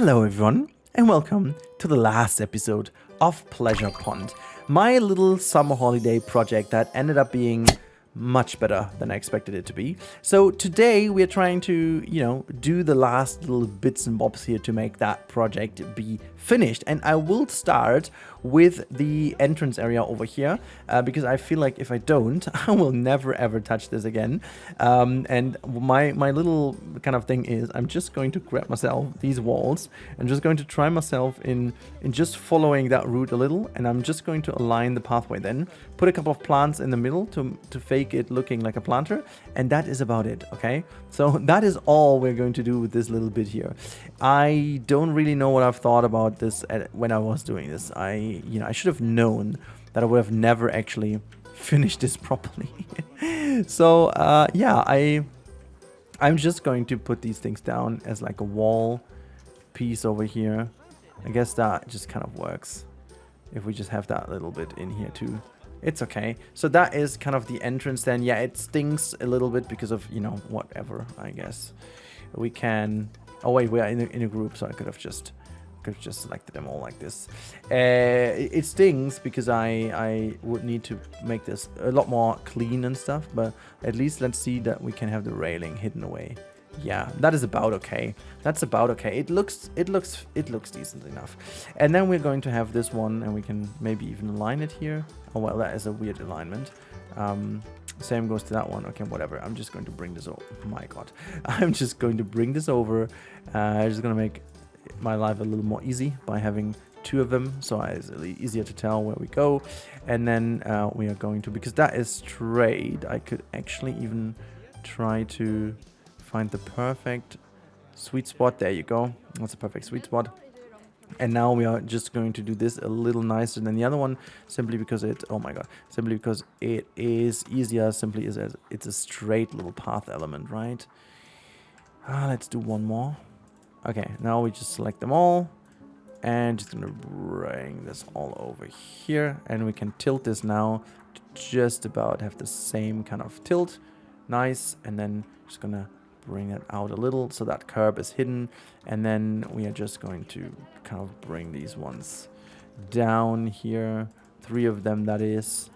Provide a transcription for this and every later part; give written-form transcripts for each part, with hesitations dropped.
Hello everyone, and welcome to the last episode of Pleasure Pond, my little summer holiday project that ended up being much better than I expected it to be. So today we're trying to, do the last little bits and bobs here to make that project be finished. And I will start with the entrance area over here because I feel like if I don't, I will never ever touch this again. And my little kind of thing is I'm just going to grab myself these walls and just going to try myself in just following that route a little, and I'm just going to align the pathway, then put a couple of plants in the middle to fake it looking like a planter, and that is about it. Okay, so that is all we're going to do with this little bit here. I don't really know what I've thought about this when I was doing this. I should have known that I would have never actually finished this properly. So yeah, I'm just going to put these things down as like a wall piece over here. I guess that just kind of works if we just have that little bit in here too. It's okay. So that is kind of the entrance then. Yeah, it stings a little bit because of, whatever, I guess. We can... Oh, wait, we are in a group, so I could have just selected them all like this. It stings because I would need to make this a lot more clean and stuff, but at least let's see that we can have the railing hidden away. Yeah, that is about okay. That's about okay. It looks decent enough. And then we're going to have this one, and we can maybe even align it here. Oh well, that is a weird alignment. Same goes to that one. Okay, whatever. I'm just going to bring this over. Oh my god, I'm just going to bring this over. I'm just gonna make my life a little more easy by having two of them, so it's easier to tell where we go. And then we are going to, because that is straight, I could actually even try to find the perfect sweet spot. There you go. That's a perfect sweet spot. And now we are just going to do this a little nicer than the other one, simply because it, oh my god, simply because it is easier, simply as it's a straight little path element, right? Let's do one more. Okay, now we just select them all and just gonna bring this all over here, and we can tilt this now to just about have the same kind of tilt. Nice. And then just gonna bring it out a little so that curb is hidden, and then we are just going to kind of bring these ones down here, 3 of them, that is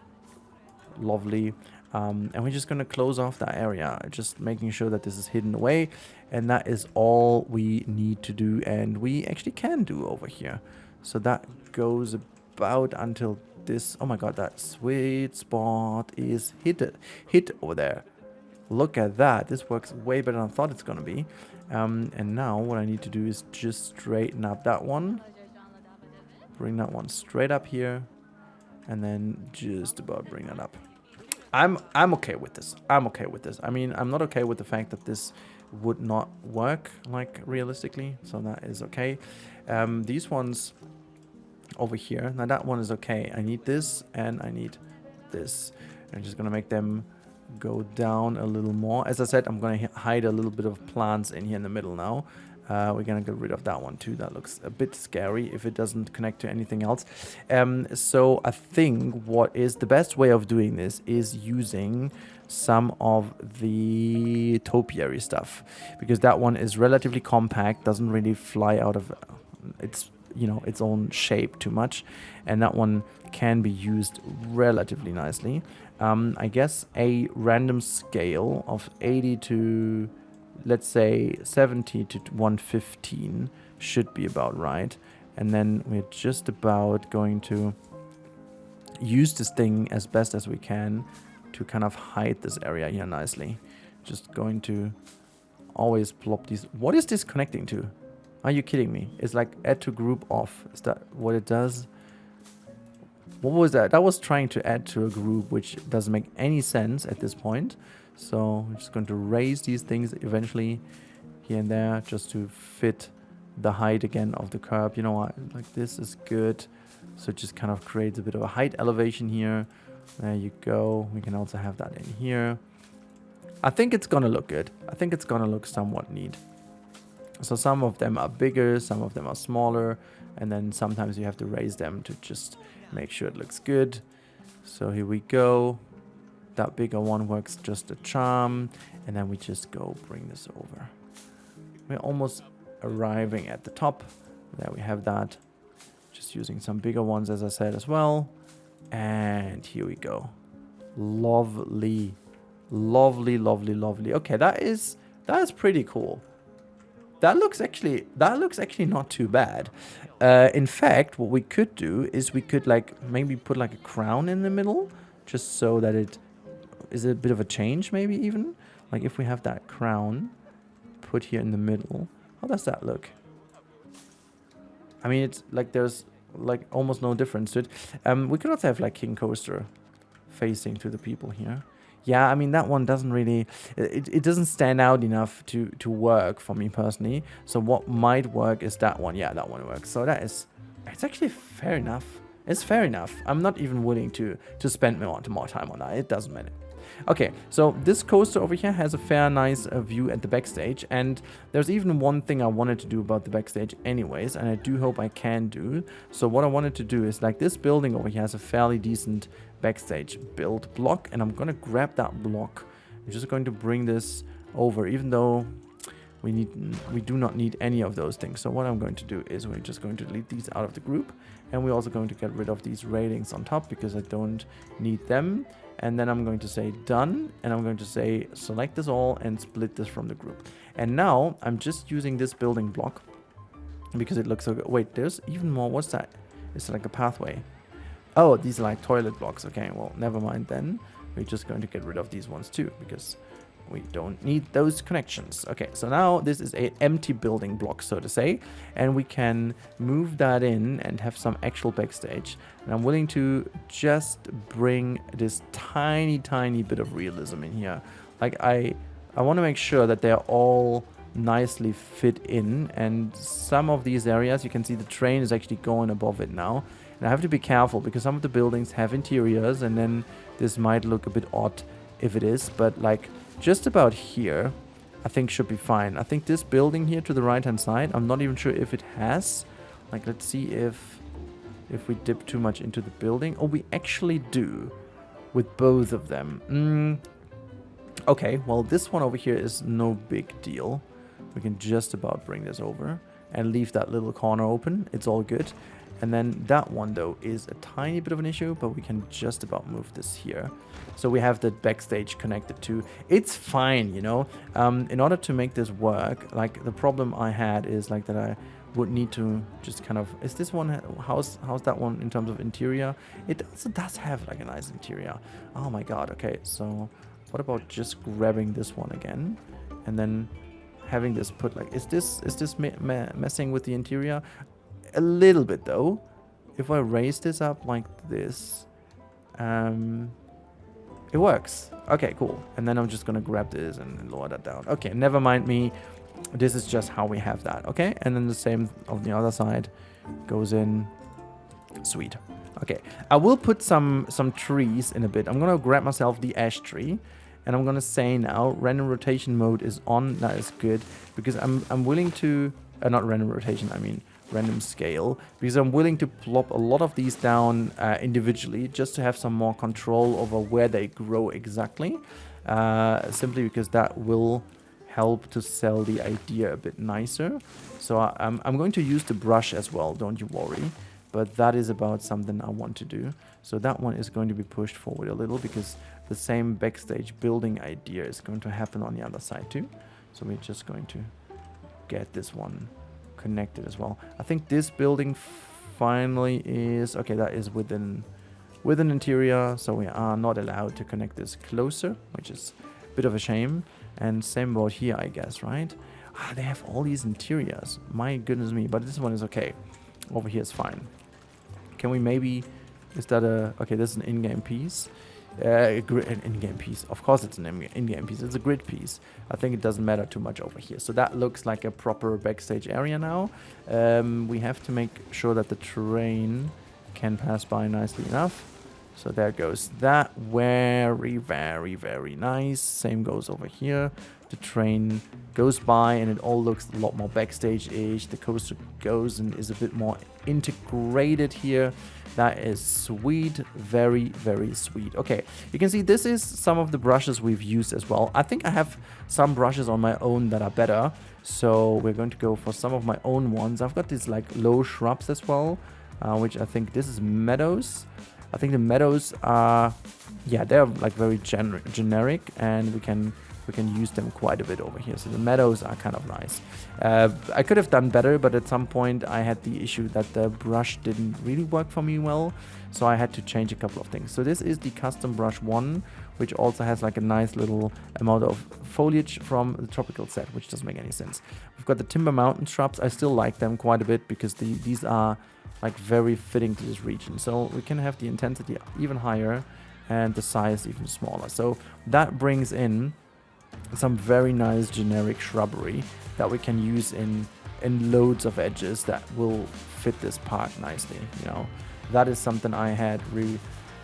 lovely. And we're just going to close off that area, just making sure that this is hidden away, and that is all we need to do, and we actually can do over here. So that goes about until this, oh my god, that sweet spot is hit over there. Look at that. This works way better than I thought it's going to be. And now what I need to do is just straighten up that one. Bring that one straight up here. And then just about bring that up. I'm okay with this. I'm okay with this. I mean, I'm not okay with the fact that this would not work, like, realistically. So that is okay. These ones over here. Now that one is okay. I need this and I need this. I'm just going to make them go down a little more. As I said, I'm going to hide a little bit of plants in here in the middle now. We're going to get rid of that one too. That looks a bit scary if it doesn't connect to anything else. So I think what is the best way of doing this is using some of the topiary stuff, because that one is relatively compact, doesn't really fly out of its own shape too much, and that one can be used relatively nicely. I guess a random scale of 80 to, let's say, 70 to 115 should be about right. And then we're just about going to use this thing as best as we can to kind of hide this area here nicely. Just going to always plop these. What is this connecting to? Are you kidding me? It's like add to group off. Is that what it does? What was that? That was trying to add to a group, which doesn't make any sense at this point. So I'm just going to raise these things eventually here and there just to fit the height again of the curb. You know what? Like, this is good. So it just kind of creates a bit of a height elevation here. There you go. We can also have that in here. I think it's going to look good. I think it's going to look somewhat neat. So some of them are bigger, some of them are smaller, and then sometimes you have to raise them to just make sure it looks good. So here we go. That bigger one works just a charm, and then we just go bring this over. We're almost arriving at the top. There we have that. Just using some bigger ones, as I said, as well. And here we go. Lovely. Lovely, lovely, lovely. Okay, that is pretty cool. That looks actually not too bad. In fact, what we could do is we could like maybe put like a crown in the middle, just so that it is a bit of a change, maybe even. Like if we have that crown put here in the middle, how does that look? I mean, it's like there's like almost no difference to it. We could also have like King Coaster facing to the people here. Yeah, I mean, that one doesn't really... It doesn't stand out enough to work for me personally. So what might work is that one. Yeah, that one works. So that is... It's actually fair enough. It's fair enough. I'm not even willing to spend more time on that. It doesn't matter. Okay, so this coaster over here has a fair, nice view at the backstage. And there's even one thing I wanted to do about the backstage anyways. And I do hope I can do. So what I wanted to do is, like, this building over here has a fairly decent backstage build block. And I'm going to grab that block. I'm just going to bring this over, even though we do not need any of those things. So what I'm going to do is we're just going to delete these out of the group. And we're also going to get rid of these railings on top because I don't need them. And then I'm going to say done, and I'm going to say select this all and split this from the group. And now I'm just using this building block because it looks so good. Wait, there's even more. What's that? It's like a pathway. Oh, these are like toilet blocks. Okay, well, never mind then. We're just going to get rid of these ones too because we don't need those connections. Okay, so now this is an empty building block, so to say, and we can move that in and have some actual backstage. And I'm willing to just bring this tiny bit of realism in here. Like I want to make sure that they're all nicely fit in, and some of these areas you can see the train is actually going above it now. And I have to be careful because some of the buildings have interiors, and then this might look a bit odd if it is, but like just about here I think should be fine. I think this building here to the right hand side, I'm not even sure if it has. Like, let's see if we dip too much into the building. Oh, we actually do with both of them. Okay, well, this one over here is no big deal. We can just about bring this over and leave that little corner open. It's all good. And then that one, though, is a tiny bit of an issue, but we can just about move this here. So we have the backstage connected to. It's fine, you know. In order to make this work, like, the problem I had is like that I would need to just kind of... Is this one... How's that one in terms of interior? It also does have like a nice interior. Oh my god, okay. So what about just grabbing this one again? And then having this put like... Is this messing with the interior? A little bit though. If I raise this up like this, it works. Okay, cool. And then I'm just gonna grab this and lower that down. Okay, never mind me. This is just how we have that. Okay, and then the same on the other side goes in. Sweet. Okay, I will put some trees in a bit. I'm gonna grab myself the ash tree, and I'm gonna say now random rotation mode is on. That is good because I'm willing to not random rotation. I mean random scale, because I'm willing to plop a lot of these down individually just to have some more control over where they grow exactly, simply because that will help to sell the idea a bit nicer. So I'm going to use the brush as well, don't you worry, but that is about something I want to do. So that one is going to be pushed forward a little because the same backstage building idea is going to happen on the other side too. So we're just going to get this one connected as well. I think this building finally is okay. That is within interior, so we are not allowed to connect this closer, which is a bit of a shame. And same about here, I guess, right? They have all these interiors. My goodness me! But this one is okay. Over here is fine. Can we maybe? Is that a okay? This is an in-game piece. An in-game piece. Of course it's an in-game piece. It's a grid piece. I think it doesn't matter too much over here. So that looks like a proper backstage area now. We have to make sure that the train can pass by nicely enough. So there goes that. Very, very, very nice. Same goes over here. the train goes by and it all looks a lot more Backstage-ish. The coaster goes and is a bit more integrated here. That is sweet. Very, very sweet. Okay, you can see this is some of the brushes we've used as well. I think I have some brushes on my own that are better. So we're going to go for some of my own ones. I've got these like low shrubs as well, which I think this is meadows. I think the meadows are, yeah, they're like very generic, and we can use them quite a bit over here. So the meadows are kind of nice. I could have done better, but at some point I had the issue that the brush didn't really work for me well, so I had to change a couple of things. So this is the custom brush 1, which also has like a nice little amount of foliage from the tropical set, which doesn't make any sense. We've got the Timber Mountain shrubs. I still like them quite a bit because these are like very fitting to this region. So we can have the intensity even higher and the size even smaller. So that brings in some very nice generic shrubbery that we can use in loads of edges that will fit this park nicely. You know, that is something I had really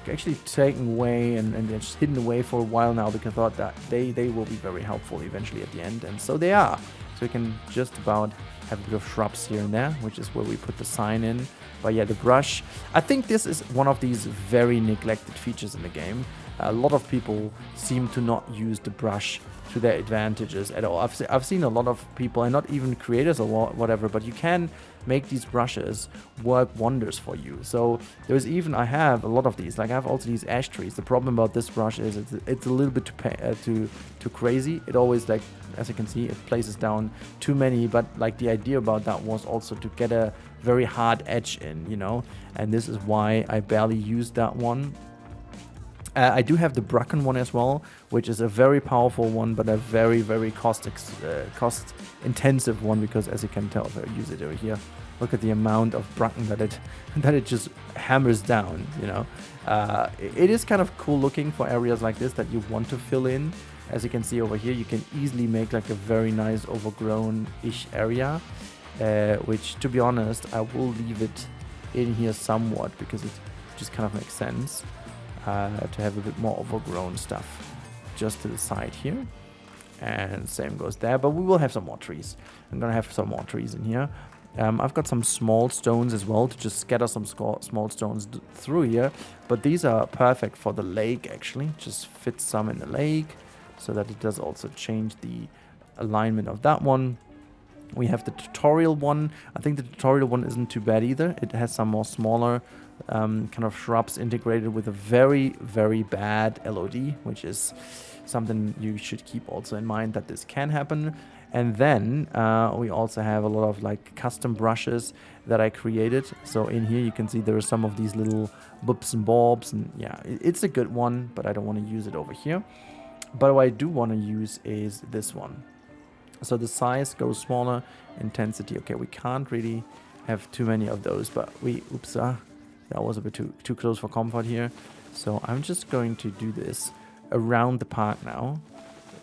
actually taken away and just hidden away for a while now, because I thought that they will be very helpful eventually at the end, and so they are. So we can just about have a bit of shrubs here and there, which is where we put the sign in. But yeah, the brush, I think this is one of these very neglected features in the game. A lot of people seem to not use the brush to their advantages at all. I've seen a lot of people, and not even creators or whatever, but you can make these brushes work wonders for you. So there's even, I have a lot of these, like I have also these ash trees. The problem about this brush is it's a little bit too crazy. It always, like, as you can see, it places down too many, but like the idea about that was also to get a very hard edge in, you know, and this is why I barely used that one. I do have the Bracken one as well, which is a very powerful one, but a very, very cost-intensive one, because as you can tell if I use it over here, look at the amount of Bracken that it just hammers down, you know. It is kind of cool looking for areas like this that you want to fill in. As you can see over here, you can easily make like a very nice overgrown-ish area, which, to be honest, I will leave it in here somewhat because it just kind of makes sense. To have a bit more overgrown stuff just to the side here, and same goes there, but we will have some more trees. I'm gonna have some more trees in here. I've got some small stones as well to just scatter some small stones through here, but these are perfect for the lake. Actually, just fit some in the lake so that it does also change the alignment of that one. We have the tutorial one. I think the tutorial one isn't too bad either. It has some more smaller kind of shrubs integrated with a very, very bad LOD, which is something you should keep also in mind that this can happen. And then we also have a lot of like custom brushes that I created. So in here you can see there are some of these little boops and bobs, and yeah, it's a good one, but I don't want to use it over here. But what I do want to use is this one. So the size goes smaller, intensity. Okay, we can't really have too many of those, but oops, that was a bit too close for comfort here. So I'm just going to do this around the park now,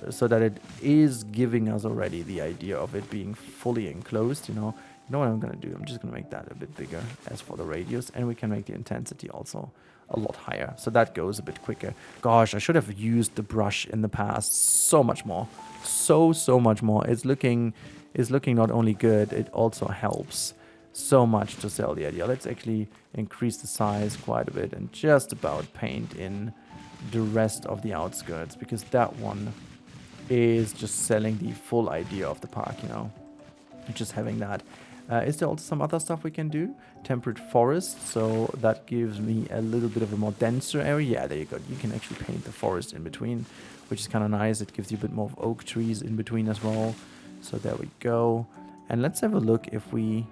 so that it is giving us already the idea of it being fully enclosed. You know what I'm going to do? I'm just going to make that a bit bigger as for the radius, and we can make the intensity also a lot higher, so that goes a bit quicker. Gosh, I should have used the brush in the past so much more. So much more. It's looking not only good, it also helps so much to sell the idea. Let's actually increase the size quite a bit and just about paint in the rest of the outskirts, because that one is just selling the full idea of the park, you know, just having that. Is there also some other stuff we can do? Temperate forest, so that gives me a little bit of a more denser area. Yeah, there you go. You can actually paint the forest in between, which is kind of nice. It gives you a bit more of oak trees in between as well. So there we go. And let's have a look if we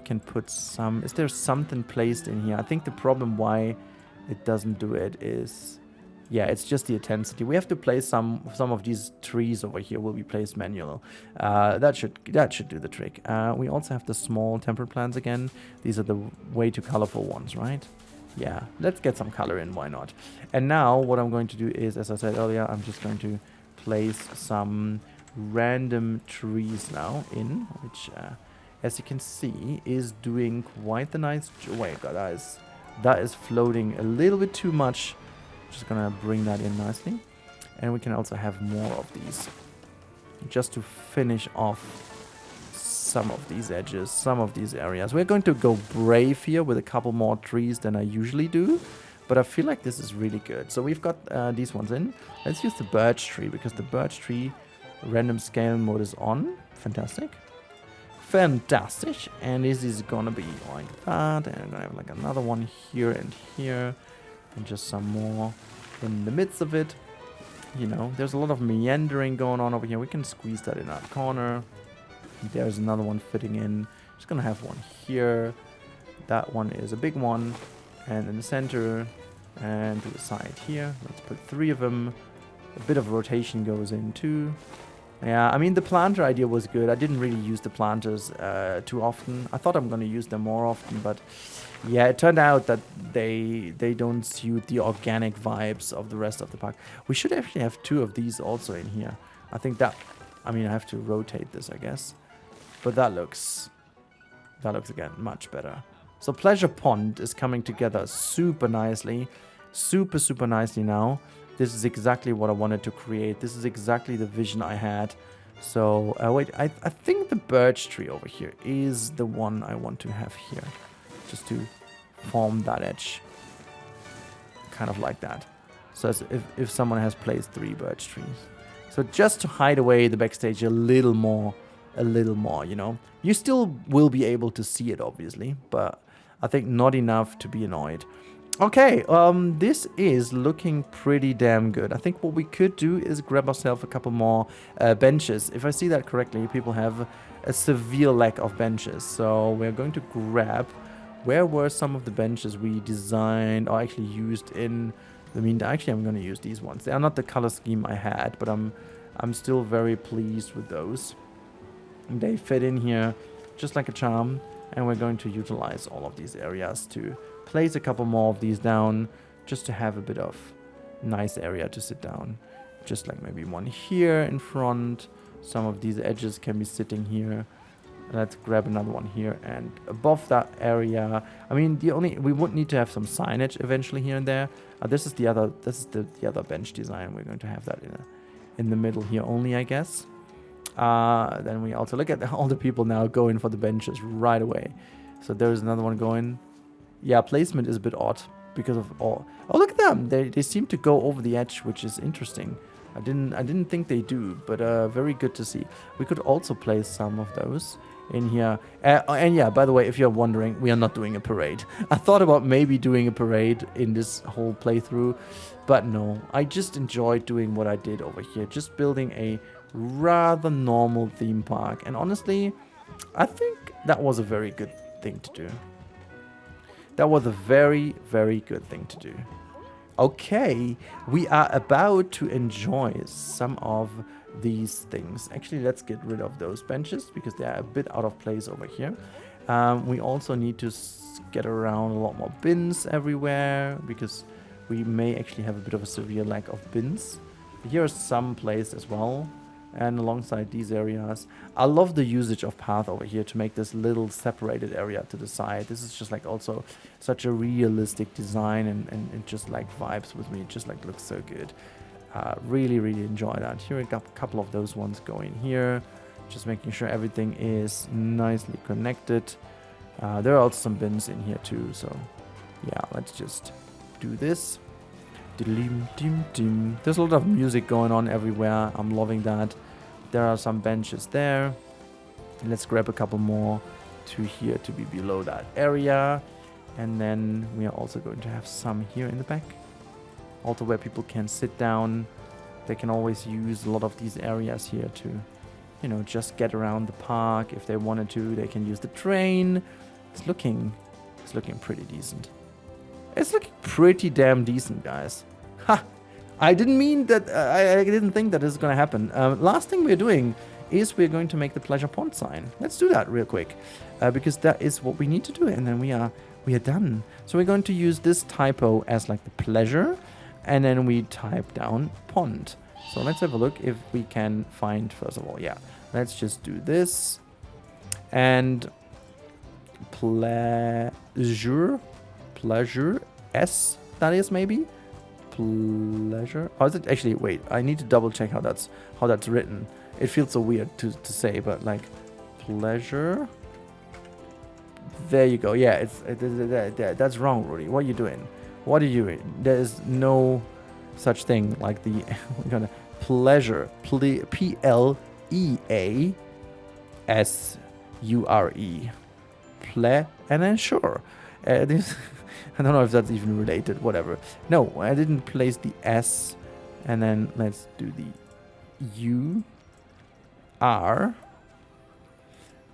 can put some... Is there something placed in here? I think the problem why it doesn't do it is... Yeah, it's just the intensity. We have to place some of these trees over here will be placed manual. That should do the trick. We also have the small temperate plants again. These are the way too colorful ones, right? Yeah, let's get some color in, why not? And now what I'm going to do is, as I said earlier, I'm just going to place some random trees now in, which, as you can see, is doing quite the nice... Wait, God, that is floating a little bit too much. Just gonna bring that in nicely, and we can also have more of these. just to finish off some of these edges, some of these areas. We're going to go brave here with a couple more trees than I usually do, but I feel like this is really good. So we've got these ones in. Let's use the birch tree, because the birch tree random scale mode is on. Fantastic. Fantastic. And this is gonna be like that, and I'm gonna have like another one here and here, and just some more in the midst of it. You know, there's a lot of meandering going on over here. We can squeeze that in that corner. There's another one fitting in. Just gonna have one here. That one is a big one, and in the center, and to the side here. Let's put 3 of them. A bit of rotation goes in too. Yeah, I mean, the planter idea was good. I didn't really use the planters too often. I thought I'm gonna use them more often, but yeah, it turned out that they don't suit the organic vibes of the rest of the park. We should actually have 2 of these also in here. I think that, I mean, I have to rotate this, I guess. But that looks again much better. So Pleasure Pond is coming together super nicely. Super nicely now. This is exactly what I wanted to create. This is exactly the vision I had. So, wait, I think the birch tree over here is the one I want to have here. Just to form that edge. Kind of like that. So as if someone has placed 3 birch trees. So just to hide away the backstage a little more, you know. You still will be able to see it, obviously, but I think not enough to be annoyed. Okay, this is looking pretty damn good. I think what we could do is grab ourselves a couple more benches. If I see that correctly, people have a severe lack of benches. So we're going to grab... Where were some of the benches we designed or actually used in... I mean, actually, I'm going to use these ones. They are not the color scheme I had, but I'm still very pleased with those. They fit in here just like a charm. And we're going to utilize all of these areas to place a couple more of these down, just to have a bit of nice area to sit down. Just like maybe one here in front. Some of these edges can be sitting here. Let's grab another one here, and above that area, I mean, we would need to have some signage eventually here and there. This is the other bench design. We're going to have that in the middle here only, I guess. Then we also look at all the people now going for the benches right away. So there's another one going. Yeah, placement is a bit odd because of all. Oh, look at them! They seem to go over the edge, which is interesting. I didn't think they do, but very good to see. We could also place some of those in here. And yeah, by the way, if you're wondering, we are not doing a parade. I thought about maybe doing a parade in this whole playthrough, but no. I just enjoyed doing what I did over here, just building a rather normal theme park. And honestly, I think that was a very good thing to do. That was a very, very good thing to do. Okay, we are about to enjoy some of these things. Actually, let's get rid of those benches because they are a bit out of place over here. We also need to get around a lot more bins everywhere because we may actually have a bit of a severe lack of bins. Here are some placed as well. And alongside these areas, I love the usage of path over here to make this little separated area to the side. This is just like also such a realistic design and it just like vibes with me. It just like looks so good. Really enjoy that. Here we got a couple of those ones going here. Just making sure everything is nicely connected. There are also some bins in here too. So yeah, let's just do this. There's a lot of music going on everywhere. I'm loving that. There are some benches there. Let's grab a couple more to here to be below that area. And then we are also going to have some here in the back. Also where people can sit down. They can always use a lot of these areas here to, you know, just get around the park. If they wanted to, they can use the train. It's looking pretty decent. It's looking pretty damn decent, guys. Ha! I didn't mean that. I didn't think that this is going to happen. Last thing we're doing is we're going to make the Pleasure Pond sign. Let's do that real quick, because that is what we need to do, and then we are done. So we're going to use this typo as like the pleasure, and then we type down pond. So let's have a look if we can find, first of all, yeah. Let's just do this, and pleasure S, that is maybe pleasure. Oh, is it actually? Wait, I need to double check how that's written. It feels so weird to say, but like pleasure. There you go. Yeah, that's wrong, Rudy. What are you doing? What are you doing? There is no such thing like the we're gonna pleasure. Pleasure. And then sure. This I don't know if that's even related. Whatever. No, I didn't place the S. And then let's do the U, R,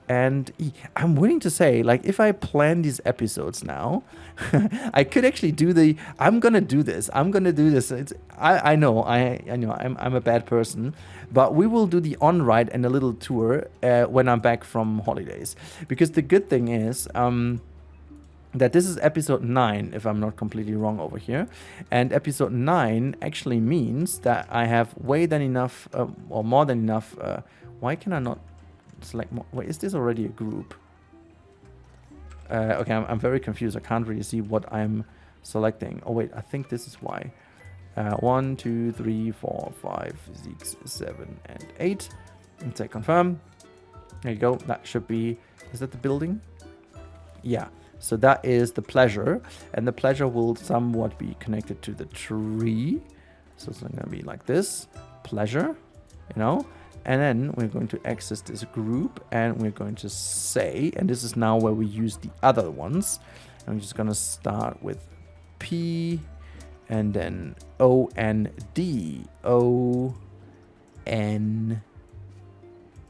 and E. I'm willing to say, like, if I plan these episodes now, I could actually do the. I'm gonna do this. I know. I'm a bad person, but we will do the on ride and a little tour when I'm back from holidays. Because the good thing is, that this is episode 9, if I'm not completely wrong over here. And episode 9 actually means that I have way than enough, or more than enough. Why can I not select more? Wait, is this already a group? Okay, I'm very confused. I can't really see what I'm selecting. Oh, wait, I think this is why. 1, 2, 3, 4, 5, 6, 7, and 8. And say confirm. There you go. That should be... Is that the building? Yeah. So that is the pleasure, and the pleasure will somewhat be connected to the tree. So it's going to be like this, pleasure, you know. And then we're going to access this group, and we're going to say, and this is now where we use the other ones. I'm just going to start with P, and then O, N, D, O, N,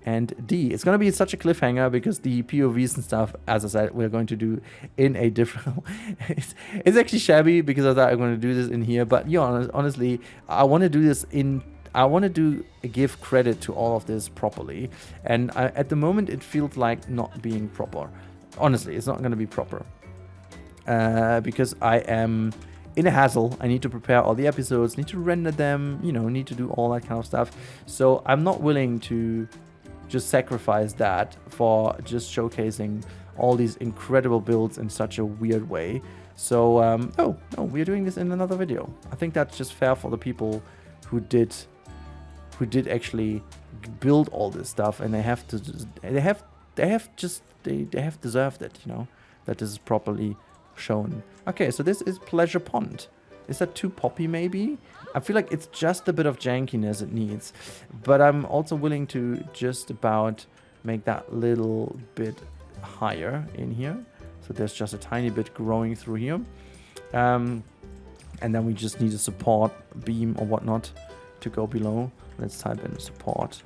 and D. It's going to be such a cliffhanger because the POVs and stuff, as I said, we're going to do in a different... it's actually shabby because I thought I'm going to do this in here. But honestly, I want to do this in... I want to give credit to all of this properly. And at the moment, it feels like not being proper. Honestly, it's not going to be proper. Because I am in a hassle. I need to prepare all the episodes, need to render them, you know, need to do all that kind of stuff. So I'm not willing to... just sacrifice that for just showcasing all these incredible builds in such a weird way. So, oh, no, we're doing this in another video. I think that's just fair for the people who did actually build all this stuff, and they have to, they have deserved it, you know, that this is properly shown. Okay, so this is Pleasure Pond. Is that too poppy, maybe? I feel like it's just a bit of jankiness it needs. But I'm also willing to just about make that little bit higher in here. So there's just a tiny bit growing through here. And then we just need a support beam or whatnot to go below. Let's type in support.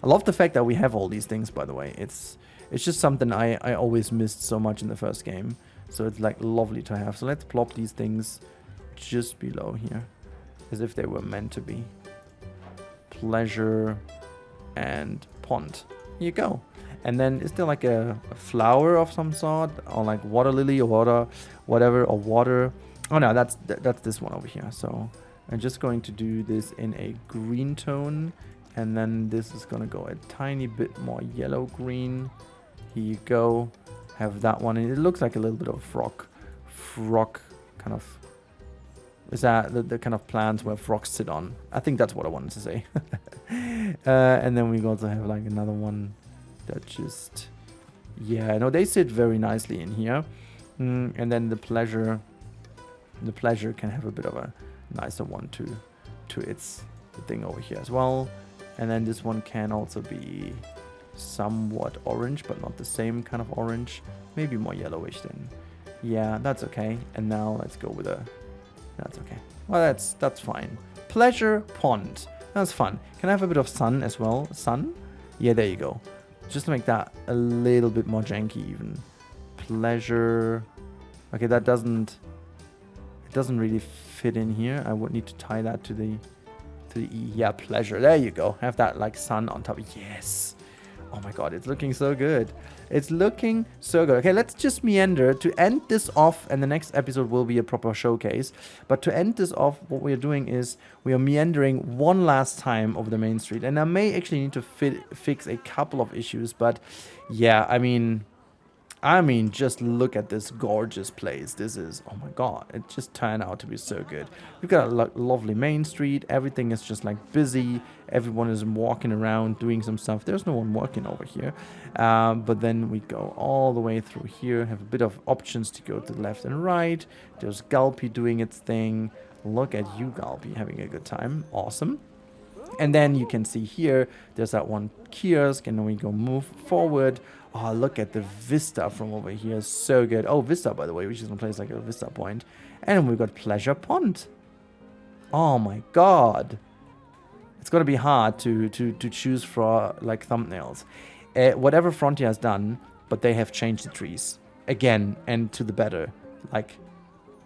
I love the fact that we have all these things, by the way. It's just something I always missed so much in the first game. So it's like lovely to have. So let's plop these things just below here, as if they were meant to be. Pleasure and pond. Here you go. And then is there like a flower of some sort, or like water lily or water, whatever, or water? Oh no, that's this one over here. So I'm just going to do this in a green tone, and then this is gonna go a tiny bit more yellow green. Here you go. Have that one, and it looks like a little bit of frog kind of. Is that the kind of plants where frogs sit on? I think that's what I wanted to say. And then we also have like another one that just... Yeah, no, they sit very nicely in here. And then the pleasure can have a bit of a nicer one to its thing over here as well. And then this one can also be somewhat orange, but not the same kind of orange. Maybe more yellowish then. Yeah, that's okay. And now let's go with a... That's okay. Well, that's fine. Pleasure Pond. That's fun. Can I have a bit of sun as well? Sun? Yeah, there you go. Just to make that a little bit more janky even. Pleasure. Okay, that doesn't... It doesn't really fit in here. I would need to tie that to the E. Yeah, pleasure. There you go. Have that like sun on top. Yes. Oh my god, it's looking so good. It's looking so good. Okay, let's just meander to end this off, and the next episode will be a proper showcase. But to end this off, what we're doing is we are meandering one last time over the main street. And I may actually need to fix a couple of issues, but yeah, I mean, I mean, just look at this gorgeous place. This is, oh my god, it just turned out to be so good. We've got a lovely main street. Everything is just like busy. Everyone is walking around doing some stuff. There's no one working over here. But then we go all the way through here, have a bit of options to go to the left and right. There's Gulpy doing its thing. Look at you, Gulpy, having a good time. Awesome. And then you can see here, there's that one kiosk, and then we go move forward. Oh, look at the vista from over here. So good. Oh, Vista, by the way, which is going to place like a Vista point. And we've got Pleasure Pond. Oh my god. It's going to be hard to choose for like thumbnails. Whatever Frontier has done, but they have changed the trees again and to the better. Like,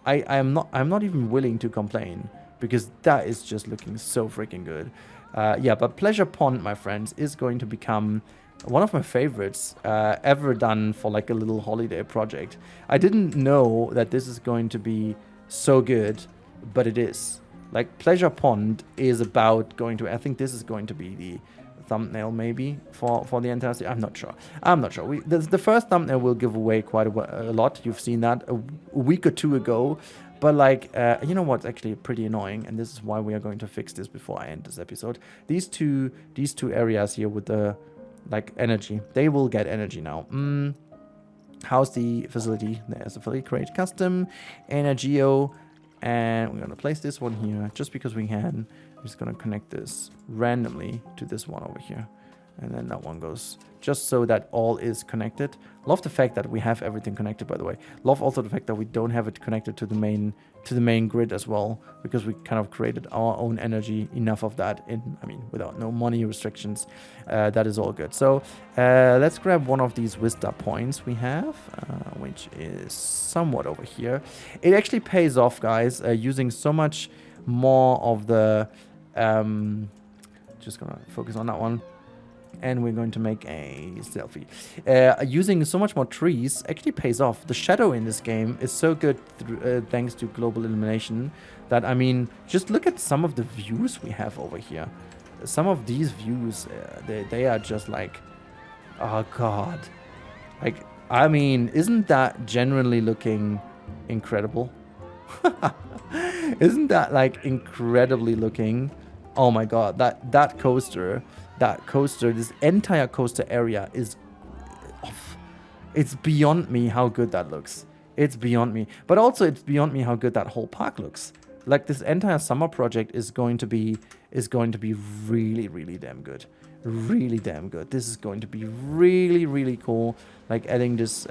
I'm not even willing to complain because that is just looking so freaking good. Yeah, but Pleasure Pond, my friends, is going to become one of my favorites ever done for like a little holiday project. I didn't know that this is going to be so good, but it is. Like, Pleasure Pond is about going to, I think this is going to be the thumbnail maybe for the entire series. I'm not sure. The first thumbnail will give away quite a lot. You've seen that a week or two ago. But like, you know what's actually pretty annoying, and this is why we are going to fix this before I end this episode. These two areas here with the like energy, they will get energy now. How's the facility? There's a facility, create custom, Energio, and we're gonna place this one here just because we can. I'm just gonna connect this randomly to this one over here. And then that one goes just so that all is connected. Love the fact that we have everything connected, by the way. Love also the fact that we don't have it connected to the main grid as well, because we kind of created our own energy, enough of that without no money restrictions. That is all good. So let's grab one of these Vista points we have, which is somewhat over here. It actually pays off, guys, using so much more of the... just gonna focus on that one. And we're going to make a selfie. Using so much more trees actually pays off. The shadow in this game is so good thanks to global illumination that, I mean, just look at some of the views we have over here. Some of these views, they are just like, oh god. Like, I mean, isn't that genuinely looking incredible? Isn't that like incredibly looking? Oh my god, that coaster, this entire coaster area is off. It's beyond me how good that looks. It's beyond me. But also it's beyond me how good that whole park looks. Like, this entire summer project is going to be really, really damn good. Really damn good. This is going to be really, really cool. Like, adding this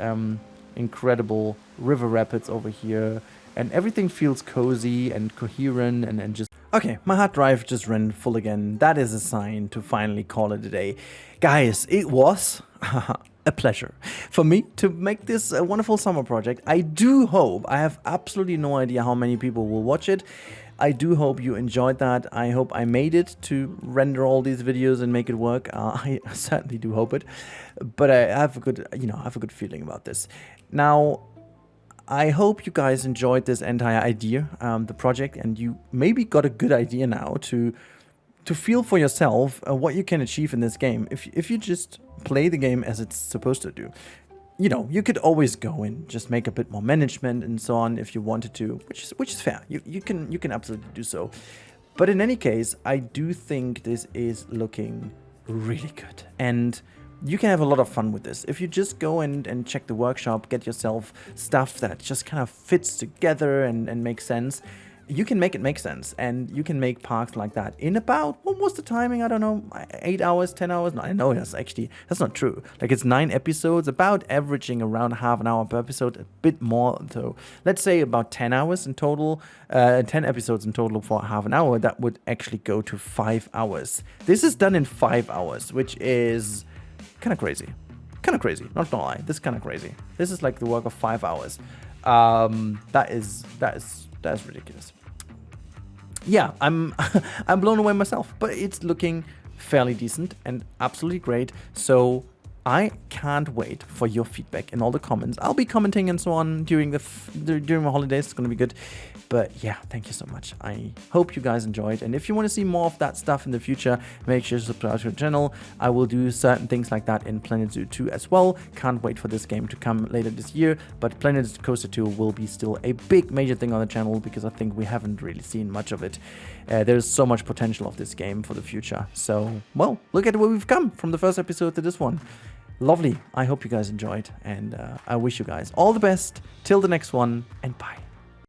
incredible river rapids over here. And everything feels cozy and coherent and just... Okay, my hard drive just ran full again. That is a sign to finally call it a day. Guys, it was a pleasure for me to make this a wonderful summer project. I do hope, I have absolutely no idea how many people will watch it. I do hope you enjoyed that. I hope I made it to render all these videos and make it work. I certainly do hope it. But I have a good feeling about this. Now, I hope you guys enjoyed this entire idea, the project, and you maybe got a good idea now to feel for yourself what you can achieve in this game if you just play the game as it's supposed to do. You know, you could always go and just make a bit more management and so on if you wanted to, which is fair. You can absolutely do so. But in any case, I do think this is looking really good, and you can have a lot of fun with this. If you just go and check the workshop, get yourself stuff that just kind of fits together and makes sense, you can make it make sense. And you can make parks like that in about, what was the timing? I don't know, 8 hours, 10 hours? No, I know that's not true. Like, it's 9 episodes, about averaging around half an hour per episode, a bit more. So let's say about 10 hours in total, 10 episodes in total for half an hour. That would actually go to 5 hours. This is done in 5 hours, which is... kind of crazy, not gonna lie. This is kind of crazy. This is like the work of 5 hours. That is ridiculous. Yeah, I'm blown away myself, but it's looking fairly decent and absolutely great. So I can't wait for your feedback in all the comments. I'll be commenting and so on during during my holidays. It's going to be good. But yeah, thank you so much. I hope you guys enjoyed. And if you want to see more of that stuff in the future, make sure to subscribe to the channel. I will do certain things like that in Planet Zoo 2 as well. Can't wait for this game to come later this year. But Planet Coaster 2 will be still a big major thing on the channel because I think we haven't really seen much of it. There's so much potential of this game for the future. So, well, look at where we've come from the first episode to this one. Lovely. I hope you guys enjoyed. And I wish you guys all the best. Till the next one. And bye.